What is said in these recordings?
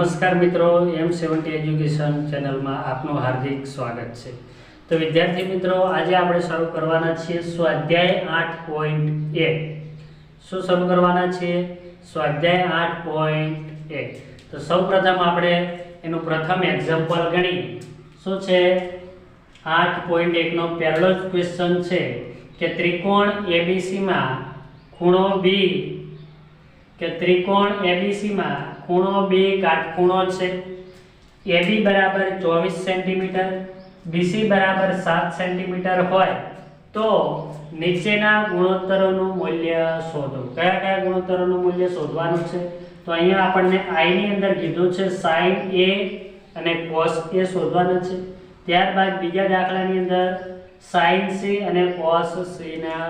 નમસ્કાર મિત્રો, M70 education ચેનલમાં આપનું હાર્દિક સ્વાગત છે। તો વિદ્યાર્થી મિત્રો, આજે આપણે શરૂ કરવાના છીએ સ્વાધ્યાય 8.1। શું શરૂ કરવાના છીએ? સ્વાધ્યાય 8.1। તો સૌપ્રથમ આપણે એનું પ્રથમ એક્ઝામ્પલ ગણી। શું છે? 8.1 નો પહેલો જ ક્વેશ્ચન છે કે ત્રિકોણ ABC માં ખૂણો B કે ત્રિકોણ ABC માં ખૂણો B કાટખૂણો છે। AB બરાબર 24 સેન્ટીમીટર, BC બરાબર 7 સેન્ટીમીટર હોય તો નીચેના ગુણોત્તરોનું મૂલ્ય શોધો। કયા કયા ગુણોત્તરોનું મૂલ્ય શોધવાનું છે? તો અહીંયા આપણને I ની અંદર કીધું છે sin A અને cos A શોધવાના છે। ત્યારબાદ બીજા દાખલાની અંદર sin C અને cos C ના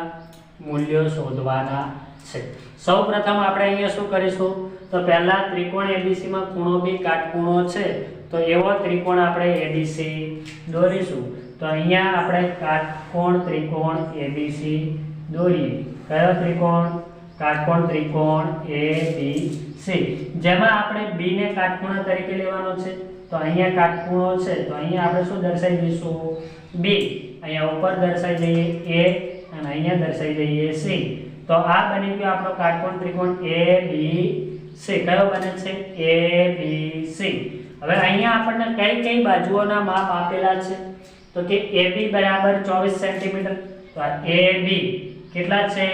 મૂલ્યો શોધવાના છે। સૌપ્રથમ આપણે અહીંયા શું કરીશું? તો પહેલા ત્રિકોણ ABC માં ખૂણો B કાટખૂણો છે તો એવો ત્રિકોણ આપણે ABC દોરીશું। તો અહીંયા આપણે કાટકોણ ત્રિકોણ ABC દોરીએ। કયો ત્રિકોણ? કાટકોણ ત્રિકોણ ABC, જેમાં આપણે B ને કાટખૂણા તરીકે લેવાનો છે। તો અહીંયા કાટખૂણો છે તો અહીંયા આપણે શું દર્શાવી દઈશું? B। અહીંયા ઉપર દર્શાવી દઈએ A અને અહીંયા દર્શાવી દઈએ C। તો આ બની ગયો આપણો કાટકોણ ત્રિકોણ ABC। કયો બને છે? ABC। હવે અહીંયા આપણને કઈ બાજુઓના માપ આપેલા છે? તો કે AB બરાબર 24 સેન્ટીમીટર, તો આ AB કેટલા છે?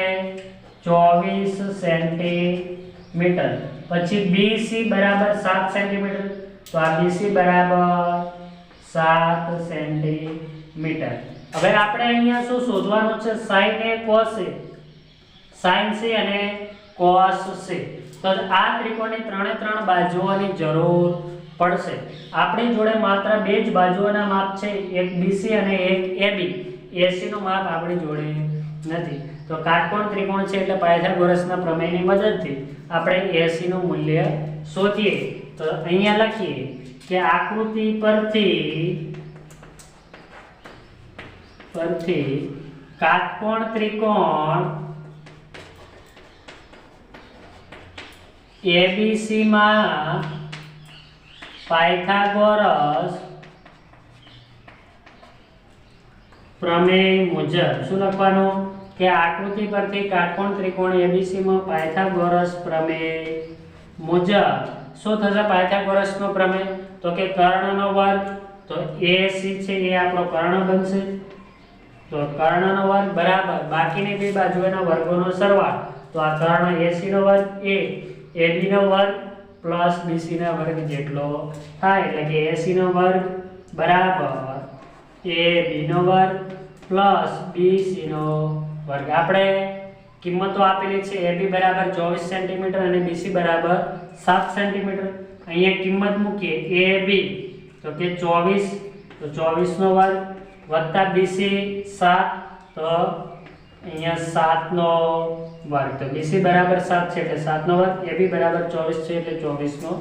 24 સેન્ટીમીટર। પછી BC બરાબર 7 સેન્ટીમીટર, તો આ BC બરાબર 7 સેન્ટીમીટર। હવે આપણે અહીંયા શું શોધવાનું છે? sin A cos A, sin C અને cos C। તો આ ત્રિકોણની ત્રણ બાજુઓની જરૂર પડશે। આપણી જોડે માત્ર બે જ બાજુઓના માપ છે, એક BC અને એક AB। AC નું માપ આપણી જોડે નથી। તો કાટકોણ ત્રિકોણ છે એટલે પાયથાગોરસના પ્રમેયની મદદથી આપણે AC નું મૂલ્ય શોધીએ। તો અહીંયા લખીએ કે આકૃતિ પરથી કાટકોણ ત્રિકોણ ABC માં પાયથાગોરસ પ્રમેય મુજબ શું લખવાનું? કે આકૃતિ પરથી કાટકોણ ત્રિકોણ ABC માં પાયથાગોરસ પ્રમેય મુજબ શું થશે? પાયથાગોરસનો પ્રમેય તો કે કર્ણનો વર્ગ, તો AC છે એ આપણો કર્ણ બનશે। તો કર્ણનો વર્ગ બરાબર બાકીની બે બાજુઓના વર્ગોનો સરવાળો, તો આ કર્ણ AC નો વર્ગ એ AB નો વર્ગ પ્લસ BC ના વર્ગ જેટલો થાય, એટલે કે AC નો વર્ગ બરાબર AB નો વર્ગ પ્લસ BC નો વર્ગ। આપણે કિંમતો આપેલી છે AB બરાબર 24 સેન્ટીમીટર અને BC બરાબર 7 સેન્ટીમીટર। અહીંયા કિંમત મૂકીએ AB તો કે 24, તો 24 નો વર્ગ વત્તા BC 7, તો અહીંયા 7 નો વર્ગ, તો BC બરાબર 7 છે એટલે 7 નો વર્ગ, AB બરાબર 24 છે એટલે 24 નો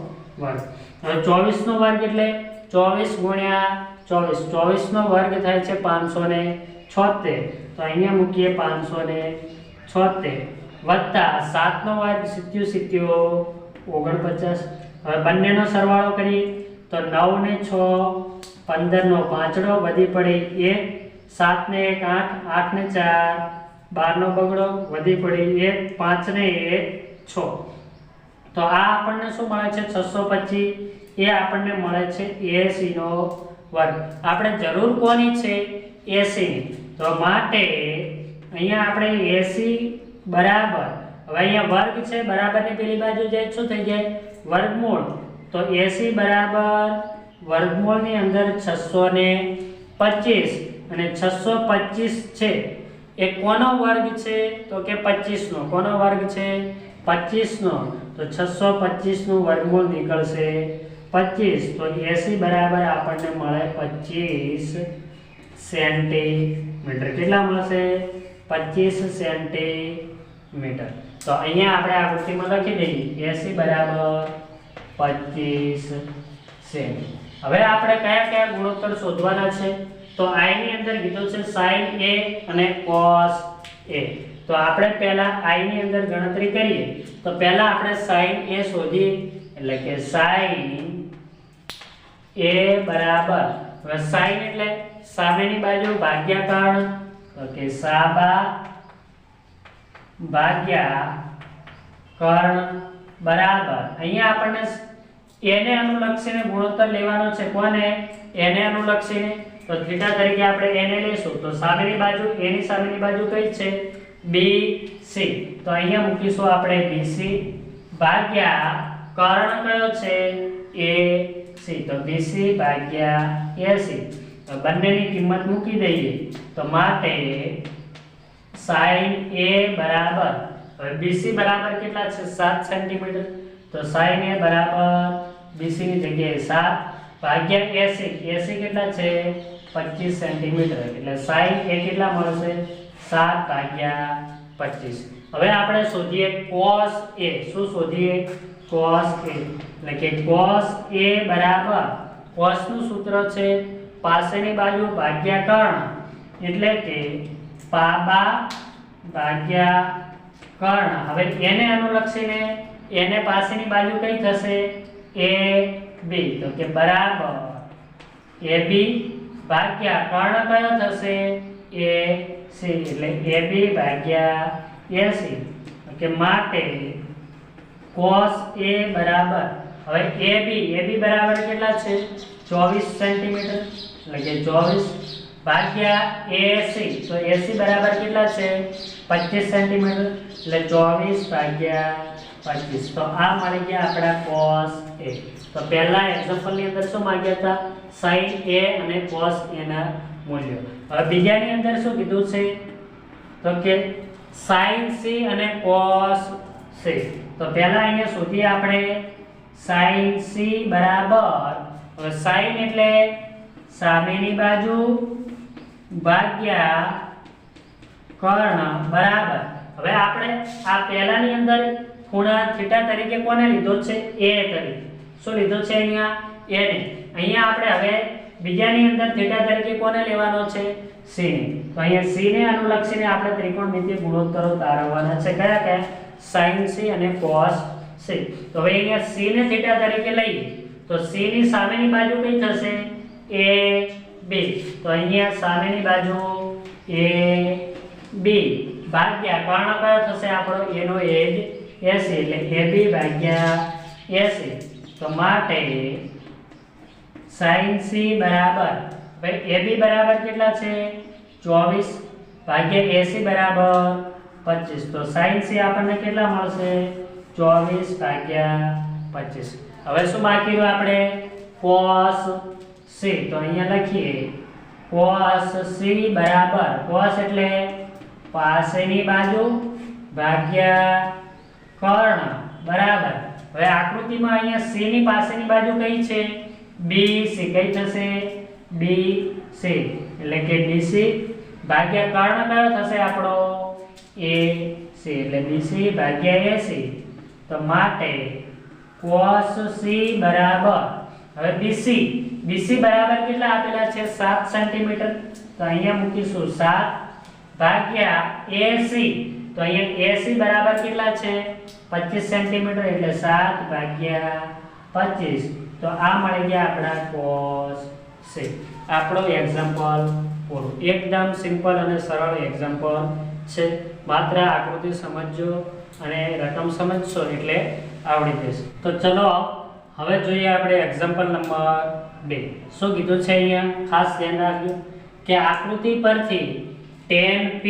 વર્ગ। હવે 24 નો વર્ગ એટલે 24 ગુણ્યા 24, 24 નો વર્ગ થાય છે 576, તો અહીંયા મૂકીએ 576 વત્તા 7 નો વર્ગ 77 49। હવે બંનેનો સરવાળો કરીએ તો 9 ને 6 15 નો પાંચડો વધી પડી 1, 7 ને 1 8, 8 ને 4 12 નો બગડો વધી પડી 1, 5 ને 1 6। તો આ આપણને શું મળે છે? 625। એ આપણને મળે છે AC નો વર્ગ। આપણે જરૂર કોની છે? AC ની। તો માટે અહીંયા આપણે AC બરાબર, હવે અહીંયા વર્ગ છે બરાબરની પેલી બાજુ જાય શું થઈ જાય? વર્ગમૂળ। તો AC બરાબર વર્ગમૂળની અંદર 625 અને 625 છે એ કોનો વર્ગ છે? તો કે 25 નો। કોનો વર્ગ છે? 25 નો। તો 625 નું વર્ગમૂળ નીકળશે 25, તો AC બરાબર આપણને મળે 25 સેન્ટીમીટર। કેટલા મળશે? 25 સેન્ટીમીટર। તો અહીંયા આપણે આકૃતિમાં લખી દઈએ AC બરાબર 25 સેમી। હવે આપણે કયા ગુણોત્તર શોધવાના છે? તો I ની અંદર કીધું છે sin A અને cos A। તો આપણે પહેલા I ની અંદર ગણતરી કરીએ। તો પહેલા આપણે sin A શોધીએ, એટલે કે sin a બરાબર હવે sin એટલે સામેની બાજુ ભાગ્યા કર્ણ તો કે સાબા ભાગ્યા કર્ણ બરાબર અહીંયા આપણને a ને અનુલક્ષીને ગુણોત્તર લેવાનો છે કોને a ને અનુલક્ષીને તો થીટા તરીકે આપણે a ને લેશું તો સામેની બાજુ a ની સામેની બાજુ કઈ છે BC તો અહીંયા મૂકીશું આપણે BC ભાગ્યા કર્ણ કયો છે AC તો BC ભાગ્યા AC તો બંનેની કિંમત મૂકી દઈએ તો માટે sin A બરાબર હવે BC બરાબર કેટલા છે 7 સેન્ટીમીટર તો sin A બરાબર BC ની જગ્યાએ 7 ભાગ્યા AC AC કેટલા છે 25 સેન્ટીમીટર એટલે sin A કેટલા મળશે 7 ભાગ્યા 25 હવે આપણે શોધીએ cos A શું શોધીએ cos A એટલે કે cos A બરાબર cos નું સૂત્ર છે પાસેની બાજુ ભાગ્યા કર્ણ એટલે કે પાબા ભાગ્યા કર્ણ હવે એને અનુલક્ષીને એને પાસેની બાજુ કઈ થશે AB તો કે બરાબર AB ભાગ્યા કર્ણ કયો થશે AC એટલે AB ભાગ્યા AC કે માટે cos A બરાબર હવે AB બરાબર કેટલા છે 24 સેન્ટીમીટર એટલે કે 24 ભાગ્યા AC તો AC બરાબર કેટલા છે 25 સેન્ટીમીટર એટલે 24 ભાગ્યા 25 તો આ મળી ગયા આપણા cos A તો પહેલા એક્ઝામ્પલ ની અંદર શું માંગ્યા હતા sin A અને cos A ના મૂલ્યો હવે બીજાની અંદર શું કીધું છે તો કે sin C અને cos C તો પહેલા અહીંયા શોધીએ આપણે sin C બરાબર હવે sin એટલે સામેની બાજુ ભાગ્યા કર્ણ બરાબર હવે આપણે આ પહેલાની અંદર ખૂણા થીટા તરીકે કોને લીધો છે a તરીકે શું લીધો છે અહીંયા a ને અહીંયા આપણે હવે બીજાની અંદર થીટા તરીકે કોને લેવાનો છે c ને તો અહીંયા c ને અનુલક્ષીને આપણે ત્રિકોણમિતિય ગુણોત્તરો તારવવાના છે કયા કયા sin c અને cos c તો હવે અહીંયા c ને થીટા તરીકે લઈએ તો c ની સામેની બાજુ કઈ થશે a b તો અહીંયા સામેની બાજુ a b ભાગ્યા કર્ણ કયો થશે આપણો a નો એજ 80 એટલે ab ભાગ્યા 80 તો માટે sin c બરાબર ભાઈ ab બરાબર કેટલા છે 24 ભાગ્યા 80 બરાબર 25 તો sin c આપણને કેટલા મળશે 24 ભાગ્યા 25 હવે શું બાકી રહ્યું આપણે cos c તો અહીંયા લખીએ cos c બરાબર cos એટલે પાસેની બાજુ ભાગ્યા કર્ણ બરાબર હવે આકૃતિમાં અહીંયા c ની પાસેની બાજુ કઈ છે BC કઈ થશે BC એટલે કે BC ભાગ્યા કર્ણ કયો થશે આપણો AC એટલે BC ભાગ્યા AC તો માટે cos c બરાબર હવે BC બરાબર કેટલા આપેલા છે 7 સેન્ટીમીટર તો અહીંયા મૂકીશું 7 ભાગ્યા AC તો અહીંયા AC બરાબર કેટલા છે 25 સેન્ટીમીટર એટલે 7 ભાગ્યા 25 તો આ મળી ગયા આપણા cos c આપણો એક્ઝામ્પલ પૂરું એકદમ સિમ્પલ અને સરળ એક્ઝામ્પલ છે માત્ર આકૃતિ સમજજો અને રકમ સમજશો એટલે આવડી જશે તો ચલો હવે જોઈએ આપણે એક્ઝામ્પલ નંબર 2 શું કીધું છે અહીંયા ખાસ ધ્યાન રાખજો કે આકૃતિ પરથી tan p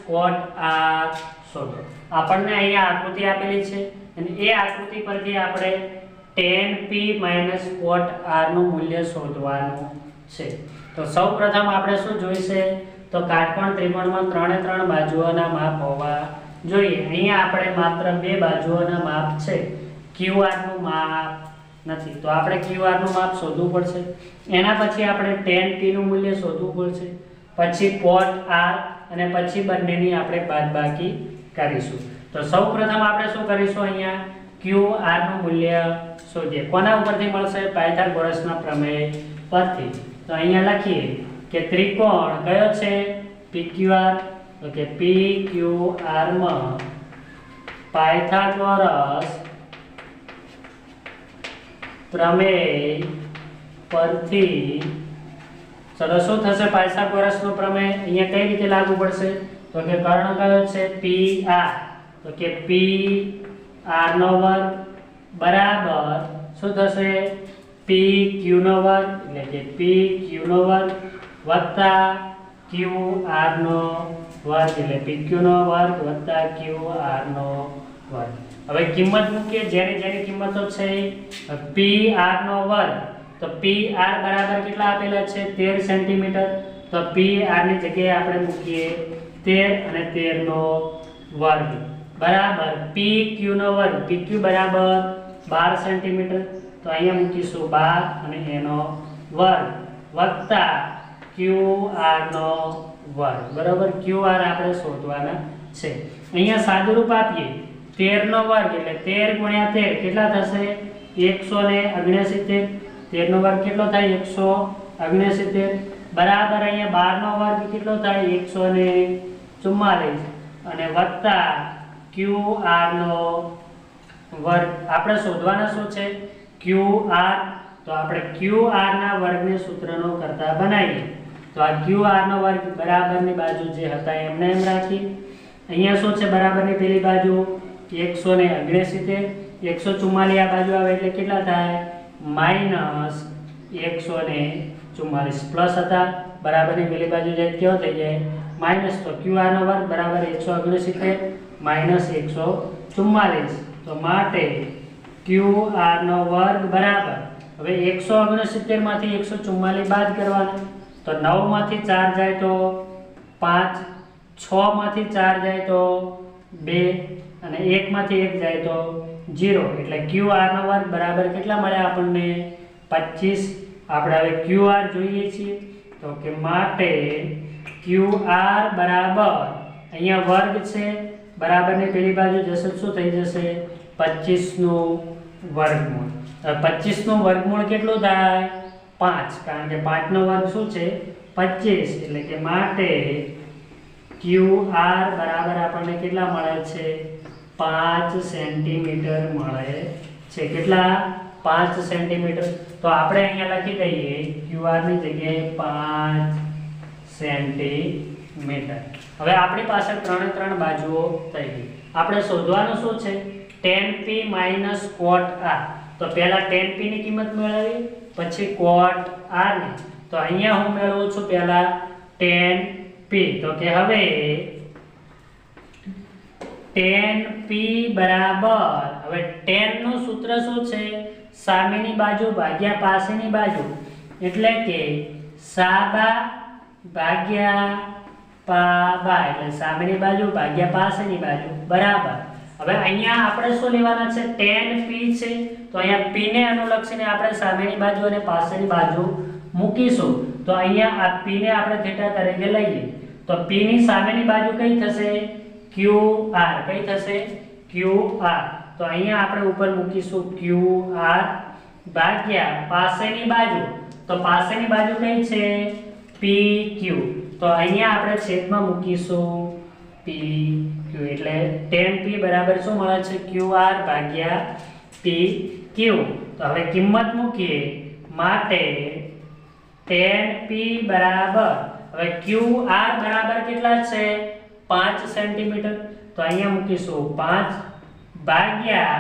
cot r શોધો આપણને અહીંયા આકૃતિ આપેલી છે અને એ આકૃતિ પરથી આપણે tan p cot r નું મૂલ્ય શોધવાનું છે તો સૌપ્રથમ આપણે શું જોઈશે તો કાટકોણ ત્રિકોણમાં 3 3 બાજુઓના માપ હોવા જોઈએ અહીંયા આપણે માત્ર 2 બાજુઓના માપ છે QR નું માપ નથી તો આપણે QR નું માપ શોધવું પડશે એના પછી આપણે tan p નું મૂલ્ય શોધવું પડશે પછી cot r અને પછી બંનેની આપણે બાદબાકી કરીશું તો સૌપ્રથમ આપણે શું કરીશું અહીંયા QR નું મૂલ્ય શોધીએ કોના ઉપરથી મળશે પાયથાગોરસના પ્રમેય પરથી તો અહીંયા લખીએ કે ત્રિકોણ કયો છે PQR તો કે PQR માં પાયથાગોરસ પ્રમેય પરથી ચલો શું થશે પાયથાગોરસનો પ્રમેય અહીંયા કઈ રીતે લાગુ પડશે તો કે કર્ણ કયો છે PR તો કે PR નો વર્ગ બરાબર શું થશે PQ નો વર્ગ એટલે કે PQ નો વર્ગ વત્તા QR નો વર્ગ એટલે PQ નો વર્ગ વત્તા QR નો વર્ગ હવે કિંમત મૂકીએ જેની કિંમતો છે PR નો વર્ગ તો PR બરાબર કેટલા આપેલા છે 13 સેન્ટીમીટર તો PR ની જગ્યાએ આપણે મૂકીએ 13 અને 13 નો વર્ગ બરાબર PQ નો વર્ગ PQ બરાબર 12 સેન્ટીમીટર તો અહીંયા મૂકીશું 12 અને એનો વર્ગ વત્તા QR નો વર્ગ બરાબર QR આપણે શોધવાના છે અહીંયા સાદુરૂપ આપીએ 13 નો વર્ગ એટલે 13 ગુણ્યા 13 કેટલા થશે 169 13 નો વર્ગ કેટલો થાય 169 બરાબર અહીંયા 12 નો વર્ગ કેટલો થાય 144 અને વત્તા QR નો વર્ગ આપણે શોધવાના શું છે QR તો આપણે QR ના વર્ગને સૂત્રનો કરતા બનાવીએ તો આ QR નો વર્ગ બરાબરની બાજુ જે હતા એમને એમ રાખી અહીંયા શું છે બરાબરની પેલી બાજુ 169 144 આ બાજુ આવે એટલે કેટલા થાય -144 પ્લસ હતા બરાબરની પેલી બાજુ જાય કેવો થઈ જાય માઈનસ તો QR નો વર્ગ બરાબર 169 -144 તો માટે QR નો વર્ગ બરાબર હવે 169 માંથી 144 બાદ કરવાના તો 9 માંથી 4 જાય તો 5 6 માંથી 4 જાય તો 2 અને 1 માંથી 1 જાય તો 0 એટલે QR નો વર્ગ બરાબર કેટલા મળ્યા આપણને 25 આપણે હવે QR જોઈએ છીએ તો કે માટે QR બરાબર અહીંયા વર્ગ છે બરાબરની પેલી બાજુ જશે શું થઈ જશે 25 નું વર્ગમૂળ 25 નું વર્ગમૂળ કેટલું થાય 5 કારણ કે 5 નો વર્ગ શું છે 25 એટલે કે માટે QR બરાબર આપણને કેટલા મળે છે 5 સેન્ટીમીટર મળે છે કેટલા 5 સેન્ટીમીટર તો આપણે અહીંયા લખી દઈએ QR ની જગ્યાએ 5 સેન્ટીમીટર હવે આપણી પાસે ત્રણે ત્રણ બાજુઓ થઈ ગઈ આપણે શોધવાનું શું છે tan P - cot R તો પહેલા tan P ની કિંમત મેળવી પછી cot R ની તો અહીંયા હું મેળવું છું પહેલા tan P તો કે હવે tan P બરાબર હવે tan નું સૂત્ર શું છે સામેની બાજુ ભાગ્યા પાસેની બાજુ એટલે કે સાબા ભાગ્યા પાબા એટલે સામેની બાજુ ભાગ્યા પાસેની બાજુ બરાબર હવે અહીંયા આપણે શું લેવાના છે tan P છે તો અહીંયા P ને અનુલક્ષીને આપણે સામેની બાજુ અને પાસેની બાજુ મૂકીશું તો અહીંયા આ P ને આપણે થીટા તરીકે લઈએ તો P ની સામેની બાજુ કઈ થશે QR કઈ થશે QR તો અહીંયા આપણે ઉપર મૂકીશું QR ભાગ્યા પાસેની બાજુ તો પાસેની બાજુ કઈ છે PQ તો અહીંયા આપણે છેદમાં મૂકીશું PQ એટલે tan P બરાબર શું મળે છે QR ભાગ્યા PQ તો હવે કિંમત મૂકીએ માટે tan P બરાબર હવે QR બરાબર કેટલા છે 5 સેન્ટીમીટર તો અહીંયા મૂકીશું 5 ભાગ્યા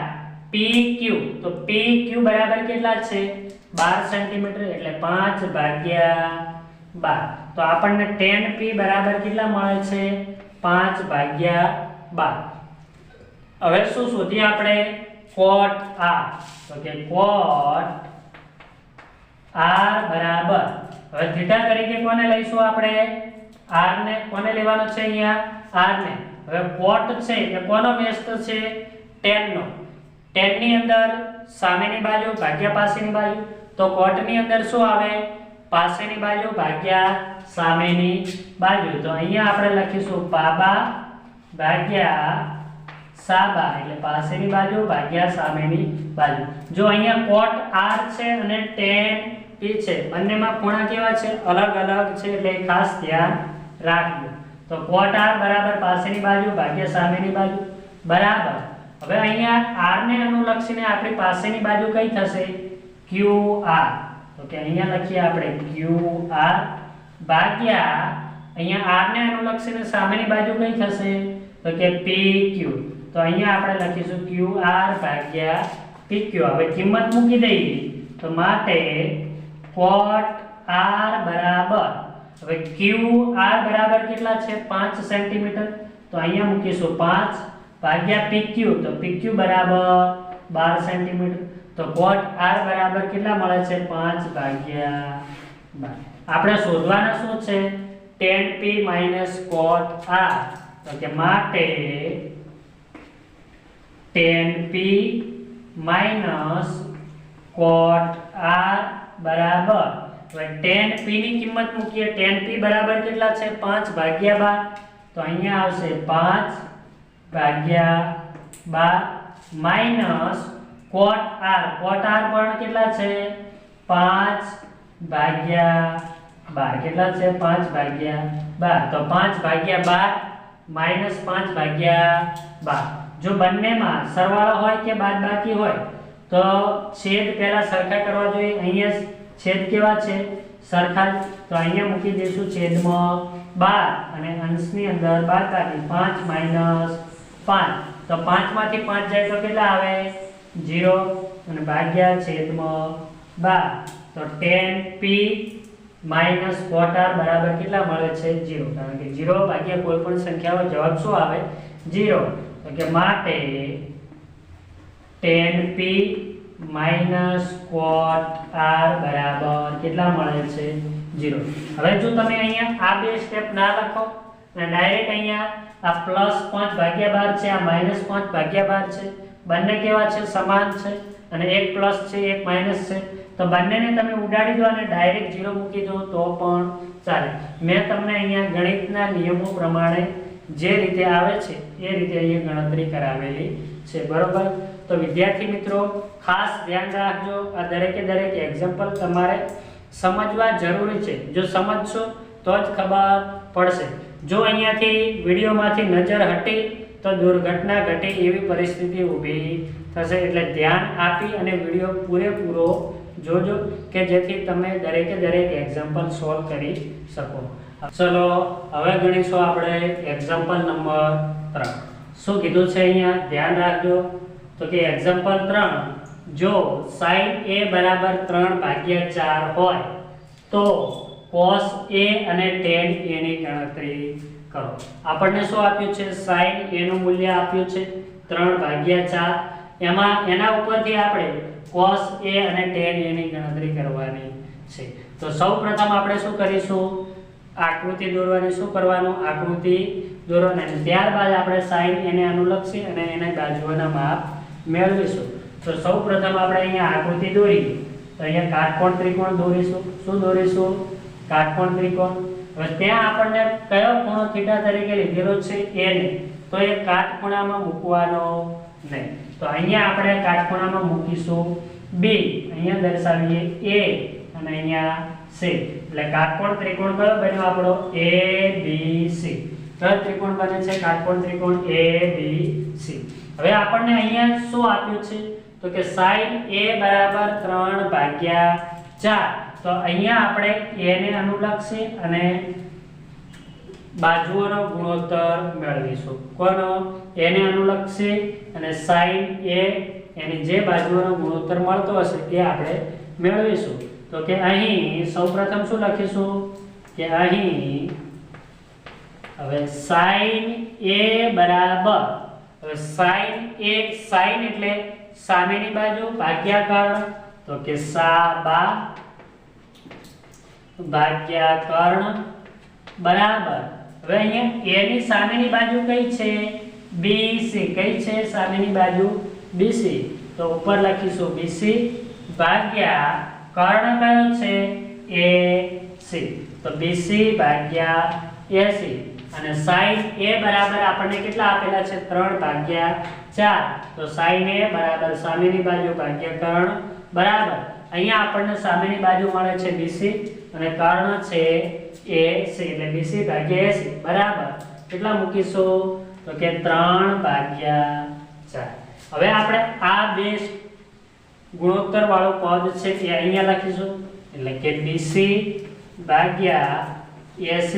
PQ તો PQ બરાબર કેટલા છે 12 સેન્ટીમીટર એટલે 5 ભાગ્યા 12 તો આપણને tan P બરાબર કેટલા મળે છે 5 ભાગ્યા 12 હવે શું શોધીએ આપણે cot R તો કે cot R બરાબર હવે થીટા તરીકે કોને લઈશું આપણે R ને કોને લેવાનો છે અહીંયા R ને હવે cot છે એ કોનો વ્યસ્ત છે tan નો tan ની અંદર સામેની બાજુ ભાગ્યા પાસેની બાજુ તો cot ની અંદર શું આવે પાસેની બાજુ ભાગ્યા સામેની બાજુ તો અહીંયા આપણે લખીશું પાબા ભાગ્યા સાબા એટલે પાસેની બાજુ ભાગ્યા સામેની બાજુ જો અહીંયા cot R છે અને tan P છે બંનેમાં ખૂણા કેવા છે અલગ અલગ છે એટલે ખાસ ધ્યાન રાખજો તો cot R બરાબર પાસેની બાજુ ભાગ્યા સામેની બાજુ બરાબર હવે અહીંયા R ને અનુલક્ષીને આપણી પાસેની બાજુ કઈ થશે QR તો કે અહીંયા લખીએ આપણે QR ભાગ્યા અહીંયા r ને અનુલક્ષીને સામેની બાજુ કઈ થશે તો કે PQ, તો અહીંયા આપણે લખીશું QR ભાગ્યા PQ. હવે કિંમત મૂકી દઈએ તો માટે cot r બરાબર, હવે QR બરાબર કેટલા છે 5 સેન્ટીમીટર, તો અહીંયા મૂકીશું 5 ભાગ્યા PQ, તો PQ બરાબર 12 સેન્ટીમીટર, તો cot r બરાબર કેટલા મળે છે 5 ભાગ્યા 12. આપણે શોધવાના શું છે tan p cot r, તો કે માટે tan p cot r બરાબર, હવે tan p ની કિંમત મૂકીએ, tan p બરાબર કેટલા છે 5 ભાગ્યા 12, તો અહીંયા આવશે 5 ભાગ્યા 12 માઈનસ cot r પણ કેટલા છે 5 ભાગ્યા 12, કેટલા છે 5 ભાગ્યા 12, તો 5 ભાગ્યા 12 માઈનસ 5 ભાગ્યા 12. જો બંનેમાં સરવાળો હોય કે બાદબાકી હોય તો છેદ પહેલા સરખા કરવા જોઈએ. અહીંયા છેદ કેવા છે સરખા, તો અહીંયા મૂકી દઈશું છેદમાં 12 અને અંશની અંદર બાદબાકી 5 માઈનસ 5, તો 5 માંથી 5 જાય તો કેટલા આવે 0 અને ભાગ્યા છેદમાં 12, તો tan p cot r બરાબર કેટલા મળે છે 0, કારણ કે 0 ભાગ્યા કોઈ પણ સંખ્યા હોય જવાબ શું આવે 0, તો કે માટે tan p cot r બરાબર કેટલા મળે છે 0. હવે જો તમે અહીંયા આ બે સ્ટેપ ના લખો અને ડાયરેક્ટ અહીંયા આ +5 ભાગ્યા 12 છે, આ -5 ભાગ્યા 12 છે, બંને કેવા છે સમાન છે અને એક પ્લસ છે એક માઈનસ છે, તો બંનેને તમે ઉડાડી દો અને ડાયરેક્ટ 0 મૂકી દો તો પણ ચાલે. મેં તમને અહીંયા ગણિતના નિયમો પ્રમાણે જે રીતે આવે છે એ રીતે અહીંયા ગણતરી કરાવેલી છે, બરોબર. તો વિદ્યાર્થી મિત્રો ખાસ ધ્યાન રાખજો, આ દરેકે દરેક એક્ઝામ્પલ તમારે સમજવા જરૂરી છે. જો સમજશો તો જ ખબર પડશે. જો અહીંયાથી વિડીયોમાંથી નજર હટી તો દુર્ઘટના ઘટે એવી પરિસ્થિતિ ઊભી થશે, એટલે ધ્યાન આપી અને વિડીયો પૂરેપૂરો જોજો કે જેથી તમે દરેકે દરેક એક્ઝામ્પલ સોલ્વ કરી શકો. ચલો હવે ગણીશું આપણે એક્ઝામ્પલ નંબર 3. શું કીધું છે અહીંયા ધ્યાન રાખજો, તો કે એક્ઝામ્પલ 3, જો sin a બરાબર 3/4 હોય તો cos a અને tan a ની ગણતરી કરો. આપણને શું આપ્યું છે sin a નું મૂલ્ય આપ્યું છે 3/4, એના ઉપરથી આપણે cos a અને tan a ની ગણતરી કરવાની છે. તો સૌપ્રથમ આપણે શું કરીશું આકૃતિ દોરવાની, શું કરવાનું આકૃતિ દોરવાની, અને ત્યારબાદ આપણે sin a ને અનુલક્ષી અને એના બાજુઓના માપ મેળવીશું. તો સૌપ્રથમ આપણે અહીંયા આકૃતિ દોરીએ તો અહીંયા કાટકોણ ત્રિકોણ દોરીશું. શું દોરીશું કાટકોણ ત્રિકોણ. હવે ત્યાં આપણને કયો ખૂણો થીટા તરીકે લીધેલો છે a ને, તો એ કાટખૂણામાં મૂકવાનો નહીં, તો અહીંયા આપણે કાટખૂણામાં મૂકીશું b, અહીંયા દર્શાવીએ a અને અહીંયા c, એટલે કાટકોણ ત્રિકોણ કયો બન્યો આપણો ABC. કયો ત્રિકોણ બને છે કાટકોણ ત્રિકોણ ABC. હવે આપણને અહીંયા શું આપ્યું છે તો કે sin a બરાબર 3/4, તો અહીંયા આપણે a ને અનુલક્ષી અને બાજુઓનો ગુણોત્તર મેળવીશું. કોનો a ને અનુલક્ષી અને sin a એની જે બાજુઓનો ગુણોત્તર મળતો હશે એ આપણે મેળવીશું. તો કે અહીં સૌપ્રથમ શું લખીશું કે અહીં હવે sin a બરાબર, હવે sin એટલે સામેની બાજુ ભાગ્યા કર્ણ, તો કે સા ભાગ્યા કર્ણ બરાબર. હવે અહીંયા a ની સામેની બાજુ કઈ છે BC, કઈ છે સામેની બાજુ BC, તો ઉપર લખીશું BC ભાગ્યા કર્ણ કયો છે AC, તો BC ભાગ્યા AC, અને sin a બરાબર આપણને કેટલા આપેલા છે 3/4, તો sin a બરાબર સામેની બાજુ ભાગ્યા કર્ણ બરાબર. અહીંયા આપણને સામેની બાજુ મળે છે BC અને કર્ણ છે AC, એટલે BC ભાગ્યા AC બરાબર કેટલા મૂકીશું તો કે 3/4. હવે આપણે આ બે ગુણોત્તર વાળું પદ છે એ અહીંયા લખીશું, એટલે કે BC ભાગ્યા AC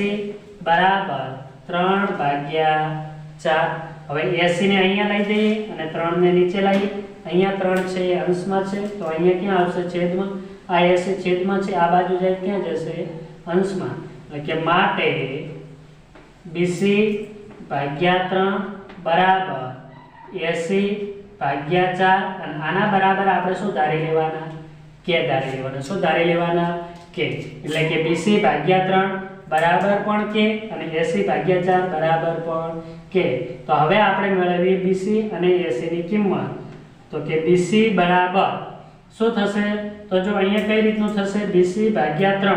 બરાબર 3/4. હવે AC ને અહીંયા લઈ જઈએ અને 3 ને નીચે લાવીએ. અહીંયા 3 છે એ અંશમાં છે તો અહીંયા ક્યાં આવશે? છેદમાં. આ AC છેદમાં છે, આ બાજુ જાય ક્યાં જશે? અંશમાં. એટલે કે માટે BC ભાગ્યા 3 બરાબર AC ભાગ્યા 4 અને આના બરાબર આપણે શું ધારી લેવાના? કે ધારી લેવાના. શું ધારી લેવાના? કે. એટલે કે BC ભાગ્યા 3 બરાબર પણ કે અને AC ભાગ્યા 4 બરાબર પણ કે. તો હવે આપણે મેળવીએ BC અને AC ની કિંમત. તો કે BC બરાબર શું થશે? તો જો અહીંયા કઈ રીતનું થશે? BC ભાગ્યા 3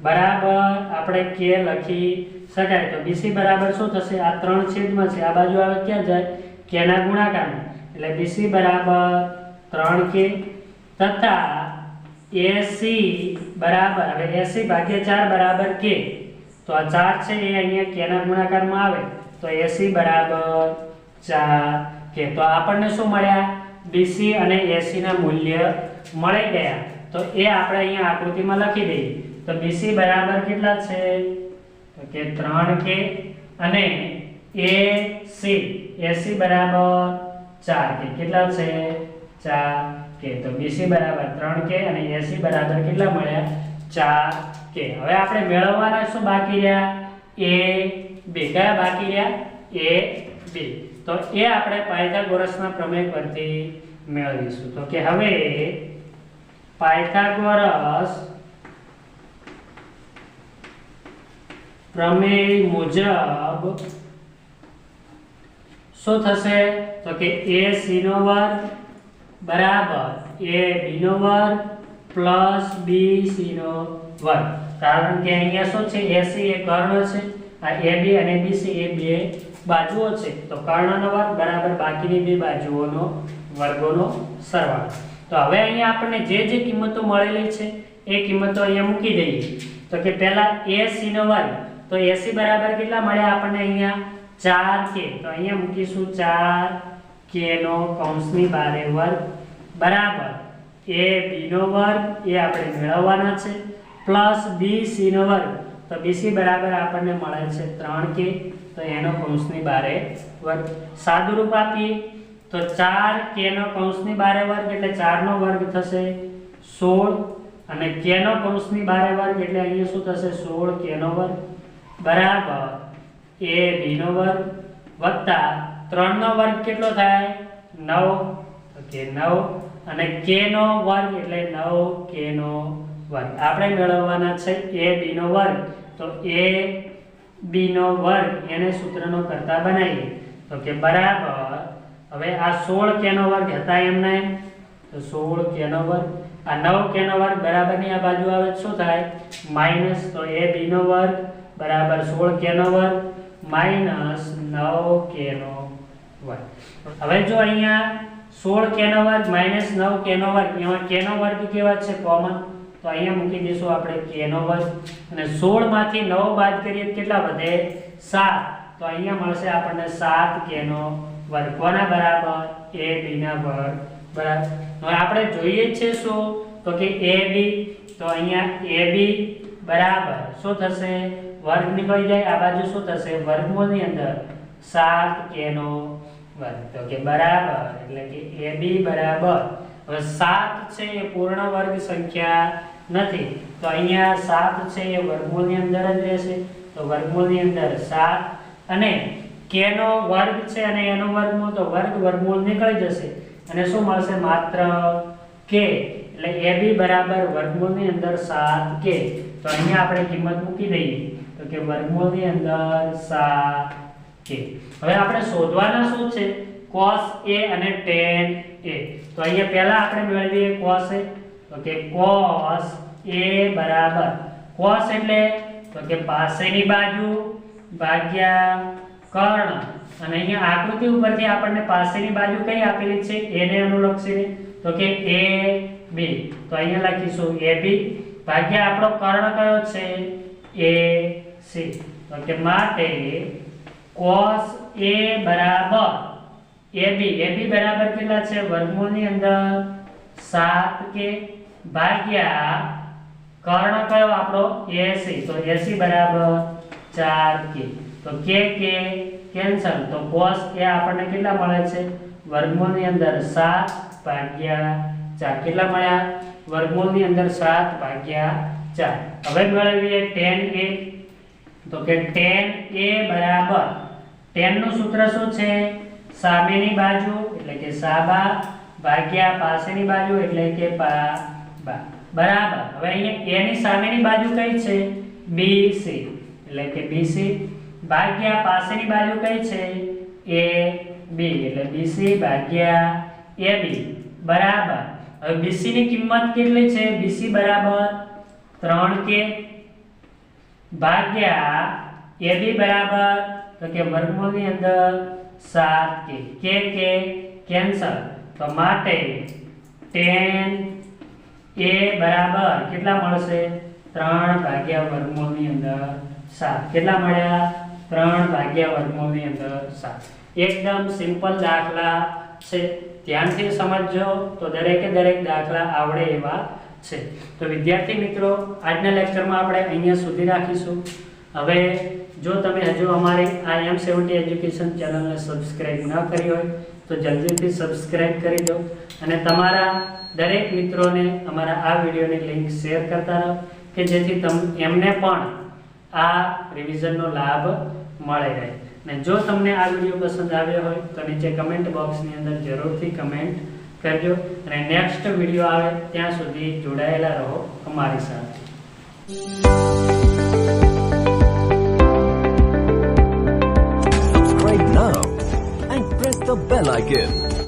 બરાબર આપણે કે લખી શકાય. તો BC બરાબર શું થશે? આ 3 છેદમાં છે, આ બાજુ આવે ક્યાં જાય? કે ના ગુણાકારમાં. એટલે BC બરાબર 3k તથા AC બરાબર, હવે AC ભાગ્યા 4 બરાબર k. તો આ 4 છે એ અહીંયા કે ના ગુણાકારમાં આવે તો AC બરાબર 4k. તો આપણને શું મળ્યા? BC અને AC ના મૂલ્ય મળી ગયા. તો એ આપણે અહીંયા આકૃતિમાં લખી દઈએ. તો BC બરાબર કેટલા છે? તો કે 3k અને AC બરાબર 4k. કેટલા છે? 4k. તો BC બરાબર 3k અને AC બરાબર કેટલા મળ્યા? 4k. હવે આપણે મેળવવાના શું બાકી રહ્યા? A B. કયા બાકી રહ્યા? A B. તો એ આપણે પાયથાગોરસના પ્રમેય પરથી મેળવીશું. તો કે હવે પાયથાગોરસ પ્રમેય મુજબ શું થશે? તો કે AC નો વર્ગ બરાબર AB નો વર્ગ પ્લસ BC નો વર્ગ. કારણ કે અહીંયા શું છે? AC એ કર્ણ છે, આ AB અને BC એ બે બાજુઓ છે. તો કર્ણનો વર્ગ બરાબર બાકીની બે બાજુઓનો વર્ગોનો સરવાળો. તો હવે અહીંયા આપણને જે જે કિંમતો મળેલી છે એ કિંમતો અહીંયા મૂકી દઈએ. તો કે પહેલા AC નો વર્ગ. તો AC બરાબર કેટલા મળ્યા આપણને? અહીંયા 4k. તો અહીંયા મૂકીશું 4k નો કૌંસની બારે વર્ગ બરાબર AB નો વર્ગ એ આપણે મેળવવાના છે પ્લસ BC નો વર્ગ. તો BC બરાબર આપણને મળે છે 3k. તો એનો કૌંસની બારે વર્ગ. સાદું રૂપ આપીએ તો 4k નો કૌંસની બારે વર્ગ એટલે 4 નો વર્ગ થશે 16 અને k નો કૌંસની બારે વર્ગ એટલે અહીંયા શું થશે? 16k નો વર્ગ બરાબર AB નો વર્ગ વત્તા 3 નો વર્ગ કેટલો થાય? 9. તો કે 9 અને k નો વર્ગ એટલે 9k નો વર્ગ. આપણે મેળવવાના છે AB નો વર્ગ. તો AB નો વર્ગ એને સૂત્રનો કરતા બનાવીએ. તો કે બરાબર હવે આ 16k નો વર્ગ હતા એમને તો 16k નો વર્ગ આ 9k નો વર્ગ બરાબર ની આ બાજુ આવે શું થાય? માઈનસ. તો AB નો વર્ગ બરાબર 16k નો વર્ગ માઈનસ 9k નો વર્ગ. હવે જો અહીંયા 16k નો વર્ગ માઈનસ 9k નો વર્ગ, એમાં k નો વર્ગ કેવા છે? કોમન. તો અહીંયા મૂકી દઈશું આપણે k નો વર્ગ અને 16 માંથી 9 બાદ કરીએ કેટલા વધે? 7. તો અહીંયા મળશે આપણને 7k નો વર્ગ. કોના બરાબર? AB ના વર્ગ બરાબર. હવે આપણે જોઈએ છે શું? તો કે AB. તો અહીંયા AB બરાબર શું થશે? વર્ગ નીકળી જાય, આ બાજુ શું થશે? વર્ગમૂળની અંદર 7k નો વર્ગ. તો કે બરાબર એટલે કે AB બરાબર, હવે 7 છે એ પૂર્ણ વર્ગ સંખ્યા નથી તો અહીંયા 7 છે એ વર્ગમૂળની અંદર જ રહેશે. તો વર્ગમૂળની અંદર 7 અને k નો વર્ગ છે અને એનો વર્ગમૂળ, તો વર્ગ વર્ગમૂળ નીકળી જશે અને શું મળશે? માત્ર k. એટલે AB બરાબર વર્ગમૂળની અંદર 7k. તો અહીંયા આપણે કિંમત મૂકી દઈએ તો કે વર્ગમૂળની અંદર 7k. હવે આપણે શોધવાના શું છે? cos A અને tan A. તો અહીંયા પહેલા આપણે મેળવીએ cos A. તો કે cos A બરાબર cos એટલે તો કે પાસેની બાજુ ભાગ્યા કર્ણ અને અહીંયા આકૃતિ ઉપરથી આપણને પાસેની બાજુ કઈ આપેલી છે? A ને અનુલક્ષીને. તો કે AB. તો અહીંયા લખીશું AB ભાગ્યા આપણો કર્ણ કયો છે? AC. તો કે માટે cos A બરાબર AB. AB બરાબર કેટલા છે? વર્ગમૂળની અંદર 7k ભાગ્યા કર્ણ કયો આપણો 80, તો 80 બરાબર 4k, તો k કેન્સલ, તો cos એ આપણને કેટલા મળે છે વર્ગમૂળની અંદર 7/4, કેટલા મળ્યા વર્ગમૂળની અંદર 7/4. હવે મેળવીએ tan a, તો કે tan a બરાબર tan નું સૂત્ર શું છે સામેની બાજુ એટલે કે સાબા ભાગ્યા પાસેની બાજુ એટલે કે પાબા બરાબર. હવે અહીંયા a ની સામેની બાજુ કઈ છે bc એટલે કે bc ભાગ્યા પાસેની બાજુ કઈ છે ab એટલે bc ભાગ્યા ab બરાબર. હવે bc ની કિંમત કેટલી છે bc બરાબર 3k ભાગ્યા ab બરાબર તો કે વર્ગમૂળની અંદર 7k, k કેન્સલ, તો માટે tan a બરાબર કેટલા મળશે 3 ભાગ્યા વર્ગમૂળની અંદર 7. કેટલા મળ્યા 3 ભાગ્યા વર્ગમૂળની અંદર 7. એકદમ સિમ્પલ દાખલા છે, ધ્યાનથી સમજજો તો દરેકે દરેક દાખલા આવડે એવા છે. તો વિદ્યાર્થી મિત્રો આજના લેક્ચરમાં આપણે અહીંયા સુધી રાખીશું. હવે જો તમે હજુ અમારી આ M70 એજ્યુકેશન ચેનલને સબસ્ક્રાઇબ ન કરી હોય તો જલ્દીથી સબસ્ક્રાઇબ કરી દો અને તમારા દરેક મિત્રોને અમારા આ વિડીયોની લિંક શેર કરતા રહો કે જેથી એમને પણ આ રિવિઝનનો લાભ મળે રહે. અને જો તમને આ વિડીયો પસંદ આવ્યો હોય તો નીચે કમેન્ટ બોક્સની અંદર જરૂરથી કમેન્ટ કરજો અને નેક્સ્ટ વિડીયો આવે ત્યાં સુધી જોડાયેલા રહો અમારી સાથે. Subscribe now and press the bell icon.